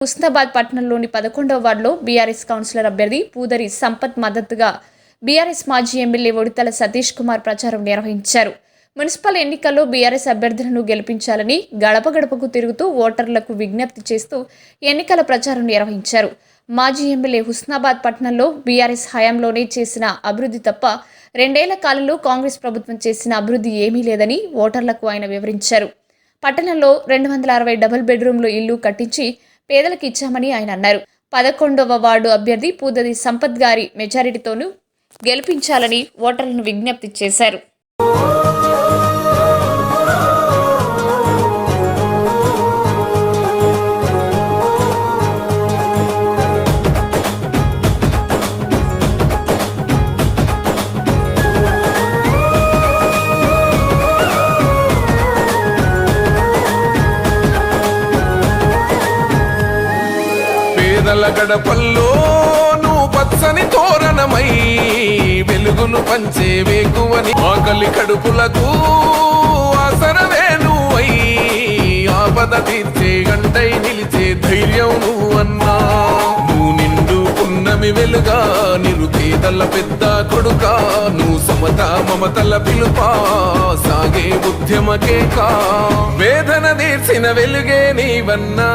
హుస్నాబాద్ పట్టణంలోని 11వ వార్డులో BRS councillor అభ్యర్థి పూదరి సంపత్ మద్దతుగా బీఆర్ఎస్ మాజీ ఎమ్మెల్యే ఒడితల సతీష్ కుమార్ ప్రచారం నిర్వహించారు. మున్సిపల్ ఎన్నికల్లో బీఆర్ఎస్ అభ్యర్థులను గెలిపించాలని గడప గడపకు తిరుగుతూ ఓటర్లకు విజ్ఞప్తి చేస్తూ ఎన్నికల ప్రచారం నిర్వహించారు. మాజీ ఎమ్మెల్యే హుస్నాబాద్ పట్టణంలో బీఆర్ఎస్ హయాంలోనే చేసిన అభివృద్ధి తప్ప 2 ఏళ్ల కాలంలో కాంగ్రెస్ ప్రభుత్వం చేసిన అభివృద్ధి ఏమీ లేదని ఓటర్లకు ఆయన వివరించారు. పట్టణంలో 260 డబుల్ బెడ్రూమ్లు ఇల్లు కట్టించి పేదలకు ఇచ్చామని ఆయన అన్నారు. 11వ వార్డు అభ్యర్థి పూదరి సంపత్ గారి మెజారిటీతోనూ గెలిపించాలని ఓటర్లను విజ్ఞప్తి చేశారు. పేదల గడపల్లో నువ్వు పచ్చని తోరణమై వెలుగును పంచే వేకువని ఆకలి కడుపులకు ఆసరవే నువ్వై ఆపద తీర్చే గంటై నిలిచే ధైర్యం నువ్వన్నా. నువ్వు నిండు పున్నమి వెలుగా నిరుపేదల పెద్ద కొడుకా నువ్వు సమత మమతల పిలుపా సాగే ఉద్యమకేకా వేదన తీర్చిన వెలుగే నీవన్నా.